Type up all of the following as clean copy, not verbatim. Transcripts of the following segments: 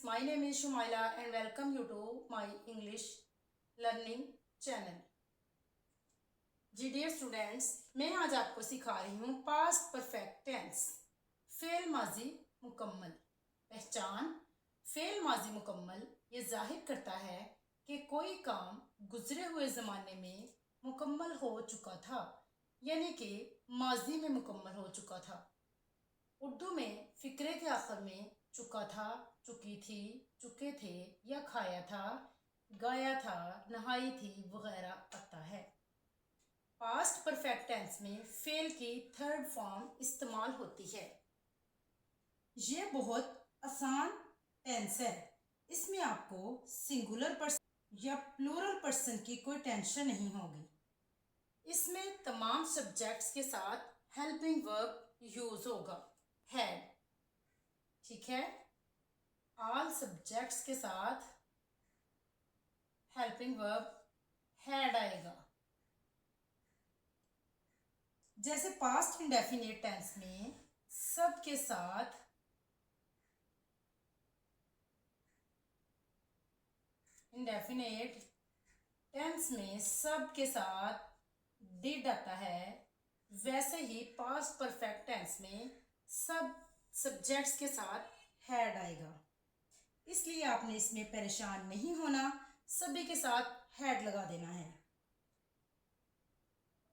My name is Shumaila and welcome you to my English learning channel. जी dear students, मैं आज आपको सिखा रही हूँ पास्ट परफेक्ट टेंस, फेल माजी मुकम्मल। पहचान। फेल माजी मुकम्मल ये जाहिर करता है कि कोई काम गुजरे हुए ज़माने में मुकम्मल हो चुका था, यानी कि माजी में मुकम्मल हो चुका था। उर्दू में फ़िक्रे के आखिर में चुका था, चुकी थी, चुके थे या खाया था, गाया था, नहाई थी वगैरह आता है। पास्ट परफेक्ट टेंस में फेल की थर्ड फॉर्म इस्तेमाल होती है। ये बहुत आसान टेंस है। इसमें आपको सिंगुलर पर्सन या प्लूरल पर्सन की कोई टेंशन नहीं होगी। इसमें तमाम सब्जेक्ट्स के साथ हेल्पिंग वर्ब यूज होगा। हैड, ठीक है, ऑल सब्जेक्ट्स के साथ हेल्पिंग वर्ब हैड आएगा। जैसे पास्ट इंडेफिनिट टेंस में सब के साथ इंडेफिनिट टेंस में सब के साथ डिड आता है, वैसे ही पास्ट परफेक्ट टेंस में सब सब्जेक्ट्स के साथ हैड आएगा। इसलिए आपने इसमें परेशान नहीं होना, सभी के साथ हैड लगा देना है।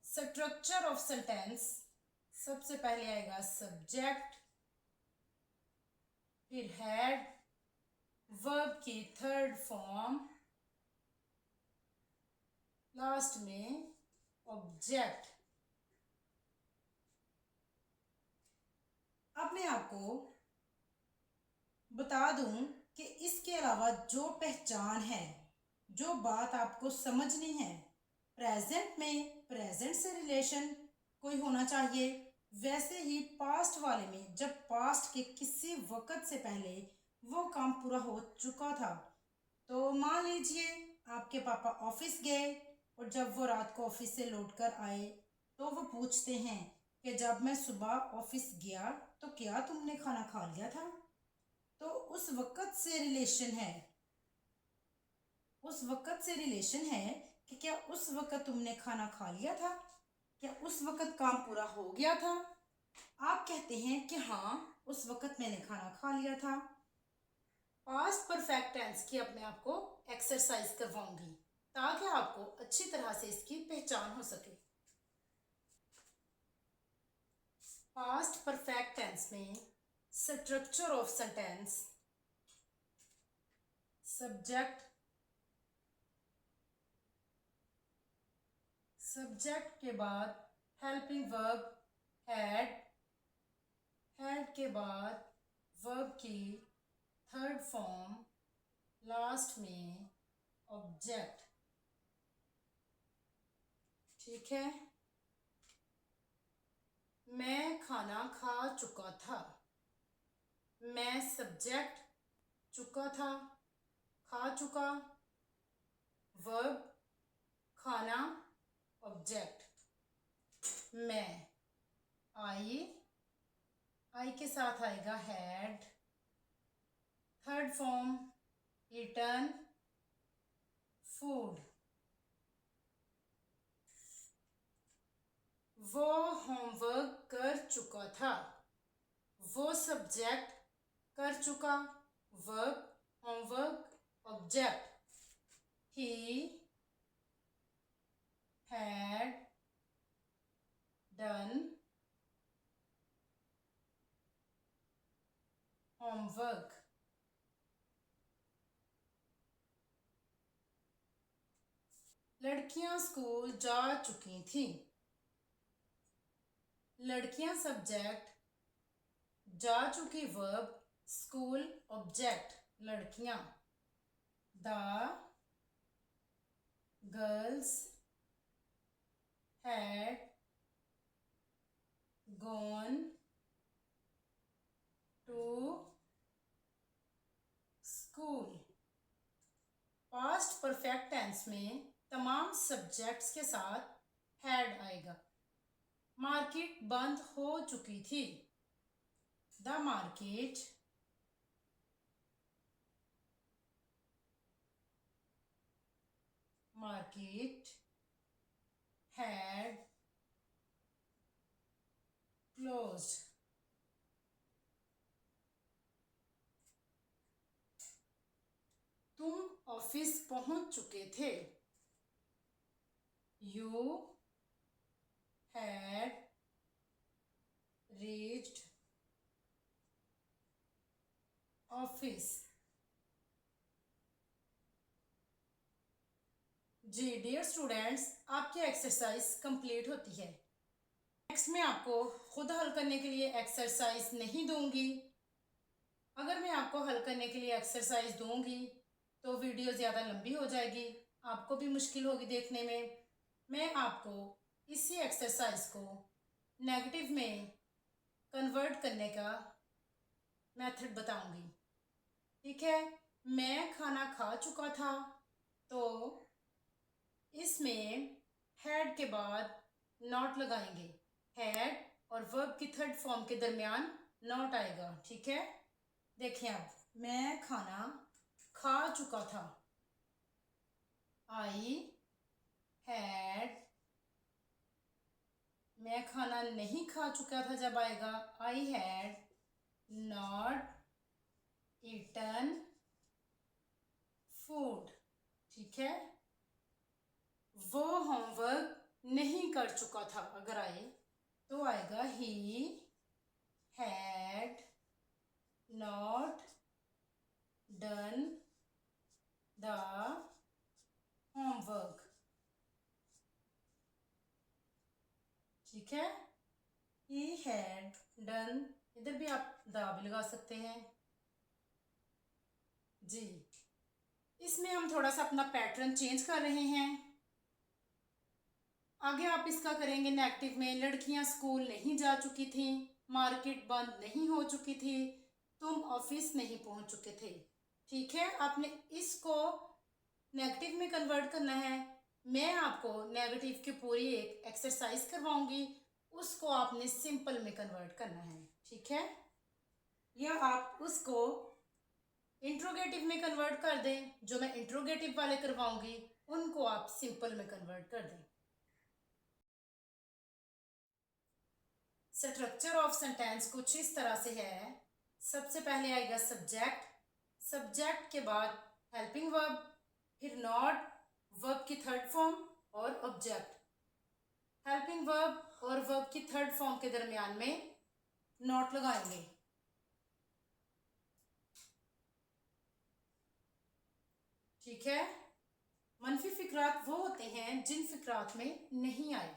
स्ट्रक्चर ऑफ सेंटेंस, सबसे पहले आएगा सब्जेक्ट, फिर हैड, वर्ब की थर्ड फॉर्म, लास्ट में ऑब्जेक्ट। अब मैं आपको बता दूं कि इसके अलावा जो पहचान है, जो बात आपको समझनी है, प्रेजेंट में प्रेजेंट से रिलेशन कोई होना चाहिए, वैसे ही पास्ट वाले में जब पास्ट के किसी वक्त से पहले वो काम पूरा हो चुका था, तो मान लीजिए आपके पापा ऑफिस गए और जब वो रात को ऑफिस से लौट कर आए तो वो पूछते हैं कि जब मैं सुबह ऑफिस गया तो क्या तुमने खाना खा लिया था। तो उस वक्त से रिलेशन है, उस वक्त से रिलेशन है कि क्या उस वक्त तुमने खाना खा लिया था, क्या उस वक्त काम पूरा हो गया था। आप कहते हैं कि हाँ उस वक्त मैंने खाना खा लिया था। पास्ट परफेक्ट टेंस की अब मैं आपको एक्सरसाइज करवाऊंगी ताकि आपको अच्छी तरह से इसकी पहचान हो सके। पास्ट परफेक्ट टेंस में structure of sentence, subject, subject के बाद हेल्पिंग वर्ब हैड, हैड के बाद वर्ब की थर्ड फॉर्म, लास्ट में ऑब्जेक्ट, ठीक है। मैं खाना खा चुका था, मैं सब्जेक्ट, चुका था, खा चुका, वर्ब खाना, ऑब्जेक्ट मैं, आई के साथ आएगा had, third form eaten, food. वो होमवर्क कर चुका था, वो सब्जेक्ट, कर चुका, verb homework, object he had done homework। लड़कियां स्कूल जा चुकी थी, लड़कियां सब्जेक्ट, जा चुकी वर्ब, स्कूल ऑब्जेक्ट लड़कियां। The girls had gone to school. Past perfect tense में तमाम सब्जेक्ट्स के साथ हैड आएगा। मार्केट बंद हो चुकी थी, the market market had closed. तुम ऑफिस पहुंच चुके थे. You had reached office. जी डियर स्टूडेंट्स, आपकी एक्सरसाइज कंप्लीट होती है. नेक्स्ट में आपको खुद हल करने के लिए एक्सरसाइज नहीं दूंगी. अगर मैं आपको हल करने के लिए एक्सरसाइज दूंगी तो वीडियो ज़्यादा लंबी हो जाएगी, आपको भी मुश्किल होगी देखने में. मैं आपको इसी एक्सरसाइज को नेगेटिव में कन्वर्ट करने का मेथड बताऊंगी. ठीक है, मैं खाना खा चुका था, तो इसमें हैड के बाद नॉट लगाएंगे. हैड और वर्ब की थर्ड फॉर्म के दरमियान नॉट आएगा. ठीक है, देखिए आप, मैं खाना खा चुका था. I had. मैं खाना नहीं खा चुका था जब आएगा I had not eaten food. ठीक है, वो होमवर्क नहीं कर चुका था अगर आए तो आएगा he had not done the homework. ठीक है, ही हैड डन, इधर भी आप द भी लगा सकते हैं. जी, इसमें हम थोड़ा सा अपना पैटर्न चेंज कर रहे हैं. आगे आप इसका करेंगे नेगेटिव में. लड़कियां स्कूल नहीं जा चुकी थी, मार्केट बंद नहीं हो चुकी थी, तुम ऑफिस नहीं पहुंच चुके थे. ठीक है, आपने इसको नेगेटिव में कन्वर्ट करना है. मैं आपको नेगेटिव की पूरी एक एक्सरसाइज करवाऊंगी, उसको आपने सिंपल में कन्वर्ट करना है. ठीक है, या आप उसको इंट्रोगेटिव में कन्वर्ट कर दें. जो मैं इंट्रोगेटिव वाले करवाऊंगी उनको आप सिंपल में कन्वर्ट कर दें. स्ट्रक्चर ऑफ सेंटेंस कुछ इस तरह से है. सबसे पहले आएगा सब्जेक्ट. सब्जेक्ट के बाद हेल्पिंग वर्ब, फिर नॉट, वर्ब की थर्ड फॉर्म और ऑब्जेक्ट. हेल्पिंग वर्ब और वर्ब की थर्ड फॉर्म के दरमियान में नॉट लगाएंगे. ठीक है, मनफी फिक्रात वो होते हैं जिन फिक्रात में नहीं आए.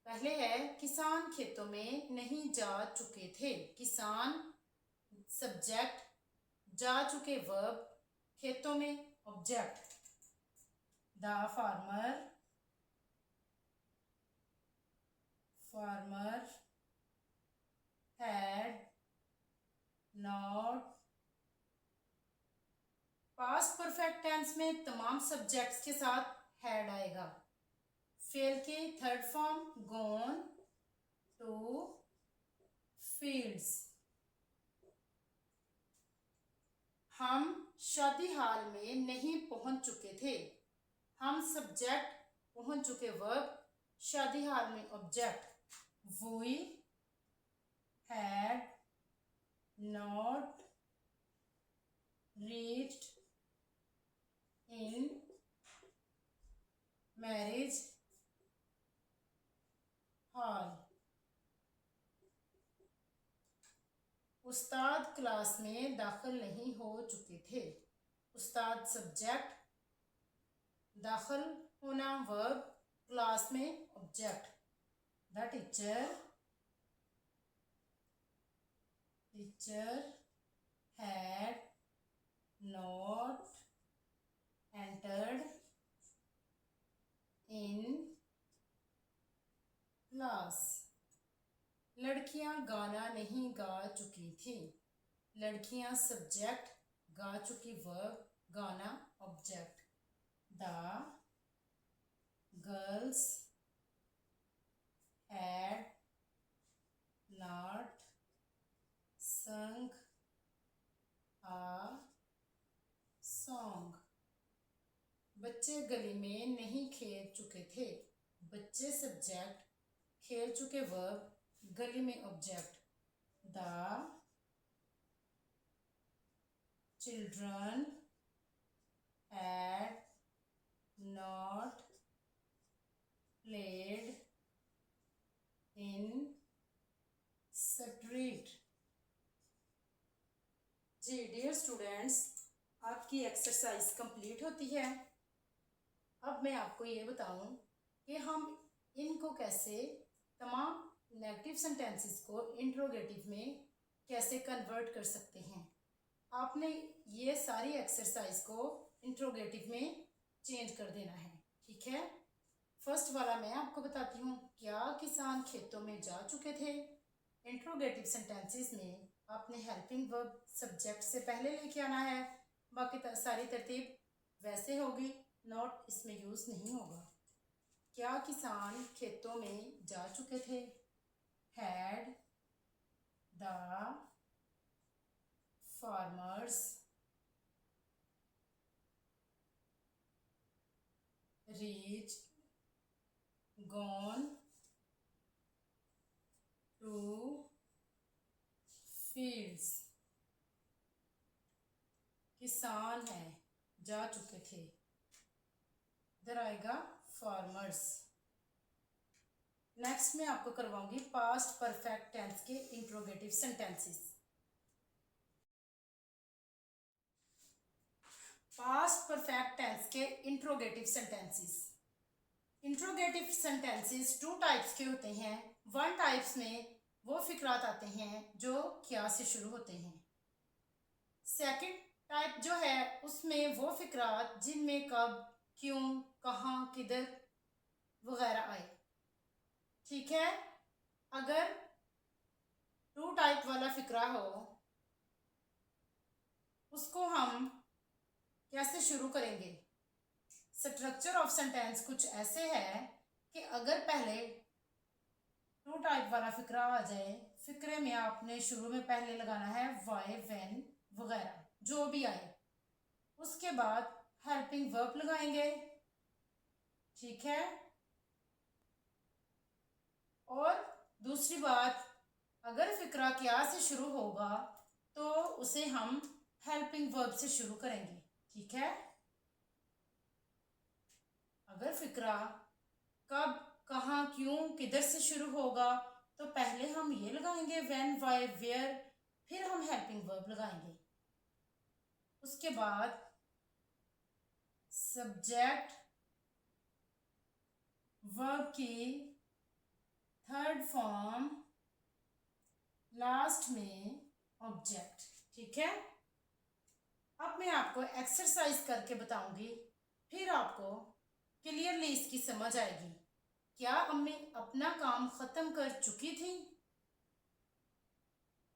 पहले है किसान खेतों में नहीं जा चुके थे. किसान सब्जेक्ट, जा चुके वर्ब, खेतों में object. The farmer had not. Past perfect tense में तमाम सब्जेक्ट्स के साथ हैड आएगा. फेल की third form gone to fields. हम शादी हाल में नहीं पहुंच चुके थे. हम सब्जेक्ट, पहुंच चुके वर्ब, शादी हाल में object. We had not reached in marriage hall. Ustad class में दाखिल नहीं हो चुके थे. उस्ताद सब्जेक्ट, दाखिल होना वर्ब, क्लास में object. The teacher had not entered in class. लड़कियां गाना नहीं गा चुकी थी. लड़कियां सब्जेक्ट, गा चुकी वर्ब, गाना object. The girls had not sung a song. बच्चे गली में नहीं खेल चुके थे। बच्चे सब्जेक्ट, खेल चुके वर्ब, गली में object. The children had not played in street। जी डियर स्टूडेंट्स, आपकी एक्सरसाइज कंप्लीट होती है। अब मैं आपको ये बताऊं कि हम इनको कैसे, तमाम नेगेटिव सेंटेंसेस को इंट्रोगेटिव में कैसे कन्वर्ट कर सकते हैं। आपने ये सारी एक्सरसाइज को इंट्रोगेटिव में चेंज कर देना है, ठीक है। फर्स्ट वाला मैं आपको बताती हूँ, क्या किसान खेतों में जा चुके थे। इंट्रोगेटिव सेंटेंसेस में आपने हेल्पिंग वर्ब सब्जेक्ट से पहले लेके आना है, बाकी सारी तरतीब वैसे होगी, नॉट इसमें यूज़ नहीं होगा। क्या किसान खेतों में जा चुके थे। Had the farmers reach gone to fields. किसान है, जा चुके थे, इधर आएगा फार्मर्स। नेक्स्ट मैं आपको करवाऊंगी पास्ट परफेक्ट टेंस के interrogative sentences. Past perfect tense के interrogative sentences. Interrogative sentences two types के होते हैं। वन टाइप्स में वो फिक्रात आते हैं जो क्या से शुरू होते हैं। सेकंड टाइप जो है उसमें वो फिक्रात जिनमें कब, क्यों, कहाँ, किधर वगैरह आए, ठीक है। अगर टू टाइप वाला फिक्रा हो उसको हम कैसे शुरू करेंगे। स्ट्रक्चर ऑफ सेंटेंस कुछ ऐसे है कि अगर पहले टू टाइप वाला फिक्रा आ जाए, फिक्रे में आपने शुरू में पहले लगाना है वाई, व्हेन वगैरह जो भी आए, उसके बाद हेल्पिंग वर्ब लगाएंगे, ठीक है। और दूसरी बात, अगर फिक्रा क्या से शुरू होगा तो उसे हम हेल्पिंग वर्ब से शुरू करेंगे, ठीक है। अगर फिक्रा कब, कहाँ, क्यों, किधर से शुरू होगा तो पहले हम ये लगाएंगे व्हेन, व्हाई, वेयर, फिर हम हेल्पिंग वर्ब लगाएंगे। उसके बाद सब्जेक्ट वर्ब की थर्ड फॉर्म, लास्ट में ऑब्जेक्ट, ठीक है। अब मैं आपको एक्सरसाइज करके बताऊंगी, फिर आपको क्लियरली इसकी समझ आएगी। क्या अम्मी अपना काम खत्म कर चुकी थी।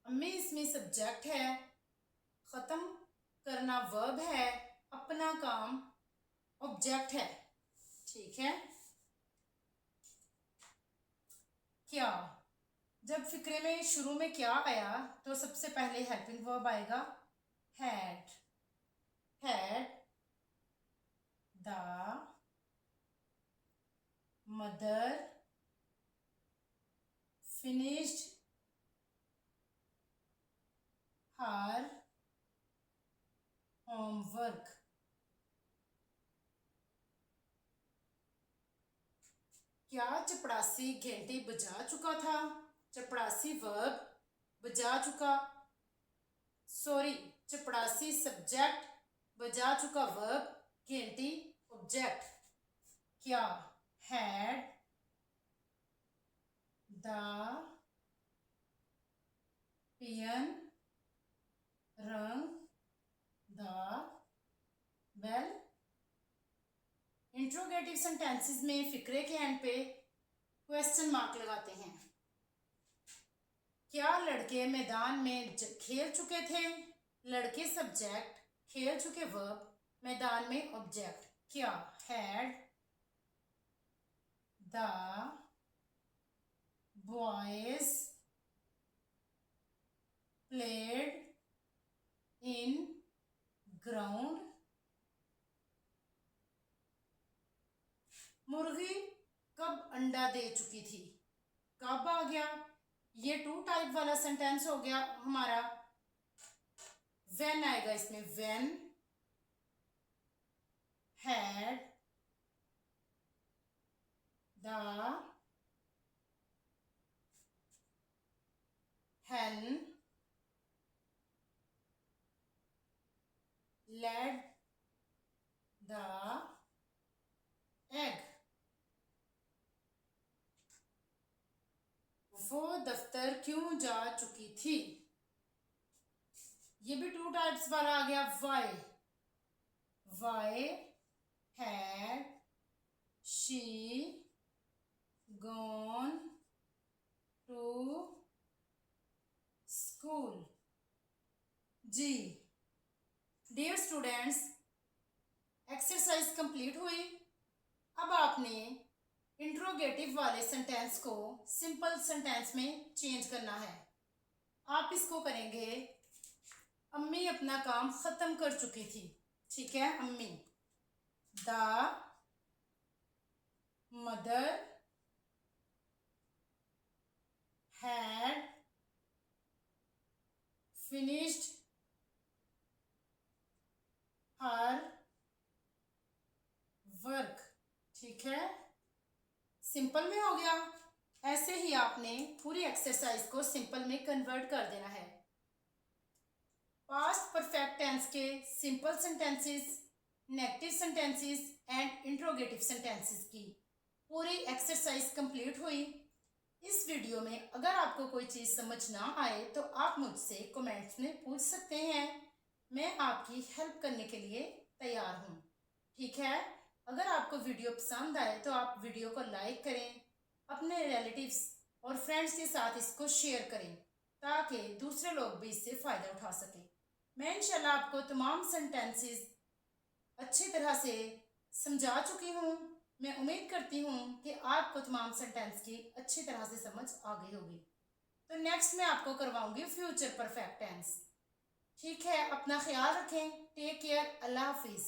अम्मी इसमें सब्जेक्ट है, खत्म करना वर्ब है, अपना काम ऑब्जेक्ट है, ठीक है। क्या, जब फिक्रे में शुरू में क्या आया तो सबसे पहले हेल्पिंग वर्ब आएगा had. Had the mother finished her homework. क्या चपड़ासी घंटी बजा चुका था। चपड़ासी वर्ब, बजा चुका, सॉरी, चपड़ासी सब्जेक्ट, बजा चुका वर्ब, घंटी ऑब्जेक्ट। क्या, हैड द पियन रंग द बेल। इंट्रोगेटिव सेंटेंसेस में फिक्रे के एंड पे क्वेश्चन मार्क लगाते हैं। क्या लड़के मैदान में खेल चुके थे। लड़के सब्जेक्ट, खेल चुके वर्ब, मैदान में ऑब्जेक्ट। क्या, had the boys played in ground मुर्गी कब अंडा दे चुकी थी, कब आ गया, ये टू टाइप वाला सेंटेंस हो गया हमारा। व्हेन आएगा इसमें, when had the hen laid the egg। वो दफ्तर क्यों जा चुकी थी, ये भी टू टाइप्स वाला आ गया। Why had she gone to school. जी डियर स्टूडेंट्स, एक्सरसाइज कंप्लीट हुई। अब आपने इंट्रोगेटिव वाले सेंटेंस को सिंपल सेंटेंस में चेंज करना है। आप इसको करेंगे, अम्मी अपना काम खत्म कर चुकी थी। ठीक है, अम्मी। The mother had finished her work. ठीक है, सिंपल में हो गया। ऐसे ही आपने पूरी एक्सरसाइज को सिंपल में कन्वर्ट कर देना है। पास्ट परफेक्ट टेंस के simple sentences, negative sentences and interrogative sentences की पूरी एक्सरसाइज कंप्लीट हुई। इस वीडियो में अगर आपको कोई चीज़ समझ ना आए तो आप मुझसे कमेंट्स में पूछ सकते हैं, मैं आपकी हेल्प करने के लिए तैयार हूँ। ठीक है, अगर आपको वीडियो पसंद आए तो आप वीडियो को लाइक करें, अपने रिलेटिव्स और फ्रेंड्स के साथ इसको शेयर करें ताकि दूसरे लोग भी इससे फ़ायदा उठा सकें। मैं इंशाल्लाह आपको तमाम सेंटेंसेस अच्छी तरह से समझा चुकी हूँ। मैं उम्मीद करती हूँ कि आपको तमाम सेंटेंस की अच्छी तरह से समझ आ गई होगी। तो नेक्स्ट मैं आपको करवाऊंगी फ्यूचर परफेक्ट टेंस। ठीक है, अपना ख्याल रखें। टेक केयर, अल्लाह हाफिज़।